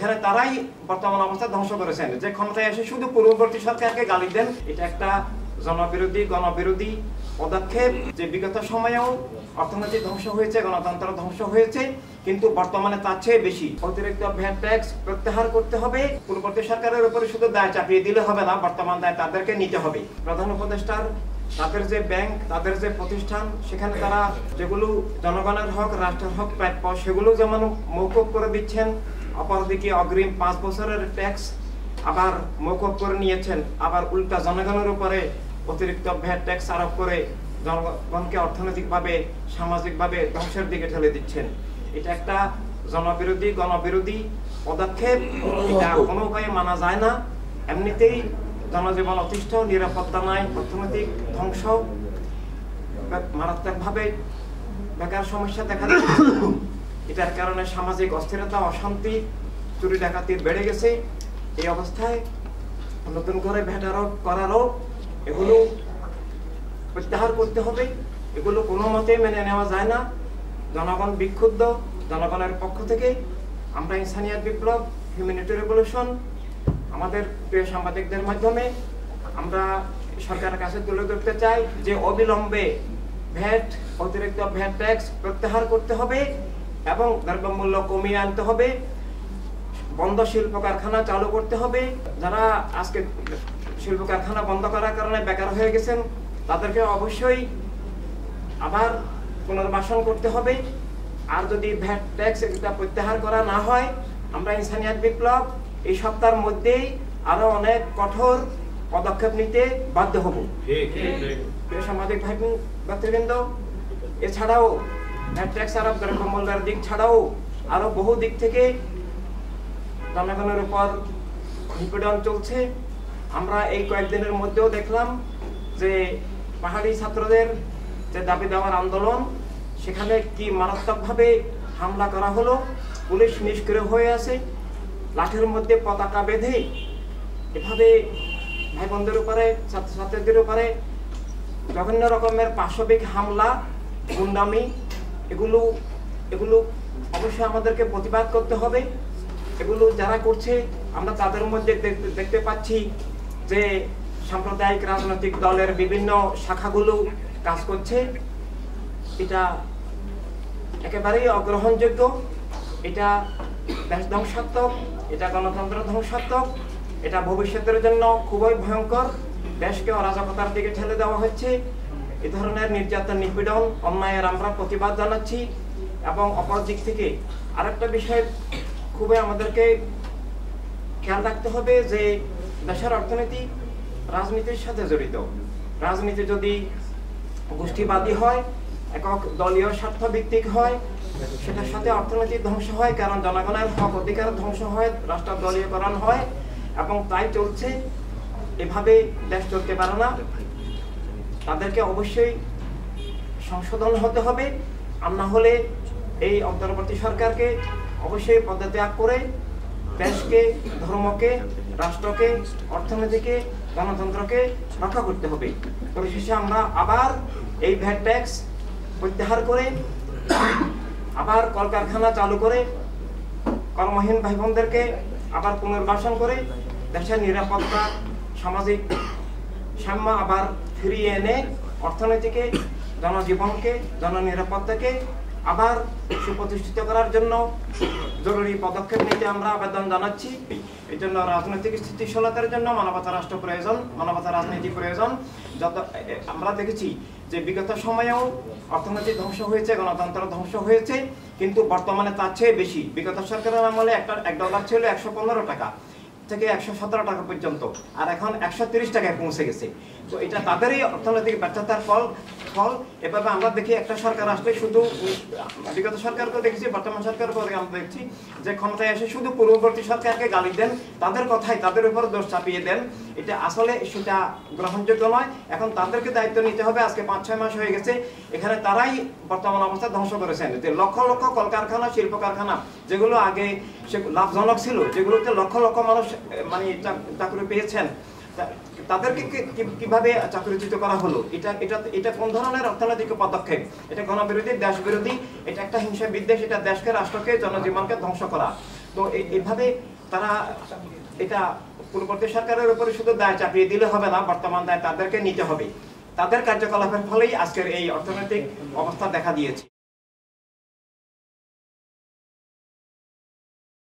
এখানে তারাই বর্তমান অবস্থা ধ্বংস করেছেন। যে ক্ষমতায় এসে শুধু পূর্ববর্তী সরকারকে গালি দেন, এটা একটা জনবিরোধী গণবিরোধী পদক্ষেপ। যে বিগত সময়েও অর্থনীতি ধ্বংস হয়েছে, গণতন্ত্র ধ্বংস হয়েছে, কিন্তু বর্তমানে তার চেয়ে বেশি। অতিরিক্ত ভ্যাট ট্যাক্স প্রত্যাহার করতে হবে। পূর্ববর্তী সরকারের উপরে শুধু দায় চাপিয়ে দিলে হবে না, বর্তমান দায় তাদেরকে নিতে হবে। প্রধান উপদেষ্টার তাদের যে ব্যাংক, তাদের যে প্রতিষ্ঠান, সেখানে তারা যেগুলো জনগণের হক, রাষ্ট্রের হক প্রাপ্য, সেগুলো যেমন মৌকুফ করে দিচ্ছেন, অপরদিকে অগ্রিম 5 বছরের ট্যাক্স আবার মৌকুফ করে নিয়েছেন, আবার উল্টা জনগণের উপরে অতিরিক্ত ভ্যাট ট্যাক্স আরোপ করে জনগণকে অর্থনৈতিকভাবে সামাজিকভাবে ধ্বংসের দিকে ঠেলে দিচ্ছেন। এটা একটা জনবিরোধী গণবিরোধী পদক্ষেপ। এটা কোনো উপায়ে মানা যায় না। এমনিতেই জনজীবন অতিষ্ঠ, নিরাপত্তা নাই, অর্থনৈতিক ধ্বংস, মারাত্মকভাবে বেকার সমস্যা দেখা দিচ্ছে। এটার কারণে সামাজিক অস্থিরতা, অশান্তি, চুরি ডাকাতি বেড়ে গেছে। এই অবস্থায় নতুন করে ভ্যাট আরোপ করারও এগুলো প্রত্যাহার করতে হবে। এগুলো কোনো মতে মেনে নেওয়া যায় না। জনগণ বিক্ষুব্ধ। জনগণের পক্ষ থেকে আমরা ইনসানিয়াত বিপ্লব, হিউম্যানিটি রেভলিউশন, আমাদের প্রিয় সাংবাদিকদের মাধ্যমে আমরা সরকারের কাছে তুলে ধরতে চাই যে অবিলম্বে ভ্যাট, অতিরিক্ত ভ্যাট ট্যাক্স প্রত্যাহার করতে হবে এবং দ্রব্যমূল্য কমিয়ে আনতে হবে। বন্ধ শিল্প কারখানা চালু করতে হবে। যারা আজকে শিল্প কারখানা বন্ধ করার কারণে বেকার হয়ে গেছেন, তাদেরকে অবশ্যই আবার পুনর্বাসন করতে হবে। আর যদি ভ্যাট ট্যাক্স এটা প্রত্যাহার করা না হয়, আমরা ইনসানিয়াত বিপ্লব এই সপ্তাহের মধ্যেই আরো অনেক কঠোর পদক্ষেপ নিতে বাধ্য হব। সামাজিক ভাই ব্যক্তিবৃন্দ, এছাড়াও ভ্যাট ট্যাক্স আরোপ, দ্রব্যমূল্যের দিক ছাড়াও আরো বহু দিক থেকে জনগণের উপর নিপীড়ন চলছে। আমরা এই কয়েকদিনের মধ্যেও দেখলাম যে পাহাড়ি ছাত্রদের যে দাবি দেওয়ার আন্দোলন, সেখানে কি মারাত্মকভাবে হামলা করা হলো। পুলিশ নিষ্ক্রিয় হয়ে আছে, লাঠির মধ্যে পতাকা বেঁধে এভাবে ভাই বোনদের উপরে, ছাত্রছাত্রীদের উপরে বিভিন্ন রকমের পাশবিক হামলা, গুন্ডামি, এগুলো অবশ্যই আমাদেরকে প্রতিবাদ করতে হবে। এগুলো যারা করছে, আমরা তাদের মধ্যে দেখতে পাচ্ছি যে সাম্প্রদায়িক রাজনৈতিক দলের বিভিন্ন শাখাগুলো কাজ করছে। এটা একেবারেই অগ্রহণযোগ্য। এটা দেশ ধ্বংসাত্মক, এটা গণতন্ত্র ধ্বংসাত্মক, এটা ভবিষ্যতের জন্য খুবই ভয়ঙ্কর। দেশকে অরাজকতার দিকে ঠেলে দেওয়া হচ্ছে। এ ধরনের নির্যাতন, নিপীড়ন, অন্যায়ের আমরা প্রতিবাদ জানাচ্ছি। এবং অপর দিক থেকে আরেকটা বিষয় খুবই আমাদেরকে খেয়াল রাখতে হবে যে দেশের অর্থনীতি রাজনীতির সাথে জড়িত। রাজনীতি যদি গোষ্ঠীবাদী হয়, একক দলীয় স্বার্থ ভিত্তিক হয়, সেটার সাথে অর্থনৈতিক ধ্বংস হয়, কারণ জনগণের হক অধিকার ধ্বংস হয়, রাষ্ট্র দলীয়করণ হয়, এবং তাই চলছে। এভাবে দেশ চলতে পারে না। তাদেরকে অবশ্যই সংশোধন হতে হবে। আর না হলে এই অন্তর্বর্তী সরকারকে অবশ্যই পদত্যাগ করে দেশকে, ধর্মকে, রাষ্ট্রকে, অর্থনীতিকে, গণতন্ত্রকে রক্ষা করতে হবে। পরিশেষে আমরা আবার এই ভ্যাট ট্যাক্স প্রত্যাহার করে, আবার কলকারখানা চালু করে, কর্মহীন ভাই বোনদেরকে আবার পুনর্বাসন করে, দেশের নিরাপত্তা, সামাজিক সাম্য আবার ফিরিয়ে এনে অর্থনীতিকে, জনজীবনকে, জননিরাপত্তাকে আবার সুপ্রতিষ্ঠিত করার জন্য জরুরি পদক্ষেপ নিতে আমরা আবেদন জানাচ্ছি। এই জন্য রাজনৈতিক স্থিতিশীলতার জন্য মানবতা রাষ্ট্র প্রয়োজন, মানবতা রাজনীতি প্রয়োজন। আমরা দেখেছি যে বিগত সময়েও অর্থনীতি ধ্বংস হয়েছে, গণতন্ত্র ধ্বংস হয়েছে, কিন্তু বর্তমানে তার চেয়ে বেশি। বিগত সরকারের আমলে $1 ছিল 115 টাকা থেকে 117 টাকা পর্যন্ত, আর এখন 130 টাকায় পৌঁছে গেছে। তো এটা তাদেরই অর্থনৈতিক ব্যর্থতার ফল। এভাবে আমরা দেখি একটা সরকার আসলে শুধু, বিগত সরকারকেও দেখেছি, বর্তমান সরকারকেও আমরা দেখছি যে ক্ষমতায় এসে শুধু পূর্ববর্তী সরকারকে গালি দেন, তাদের কথাই তাদের উপর দোষ চাপিয়ে দেন। এটা আসলে সেটা গ্রহণযোগ্য নয়। এখন তাদেরকে দায়িত্ব নিতে হবে। আজকে 5-6 মাস হয়ে গেছে, এখানে তারাই বর্তমান অবস্থা ধ্বংস করেছেন। যে লক্ষ লক্ষ কলকারখানা, শিল্প কারখানা যেগুলো আগে লাভজনক ছিল, যেগুলোতে লক্ষ লক্ষ মানুষ মানে চাকরি পেয়েছেন, তাদেরকে কিভাবে চাকরিচ্যুত করা হলো? এটা কোন ধরনের অর্থনৈতিক পদক্ষেপ? এটা গণবিরোধী, দেশ বিরোধী, এটা একটা হিংসা বিদ্বেষ, এটা দেশকে, রাষ্ট্রকে, জনজীবনকে ধ্বংস করা। তো এইভাবে তারা এটা পূর্ববর্তী সরকারের উপরে শুধু দায় চাপিয়ে দিলে হবে না, বর্তমান দায় তাদেরকে নিতে হবে। তাদের কার্যকলাপের ফলেই আজকের এই অর্থনৈতিক অবস্থা দেখা দিয়েছে।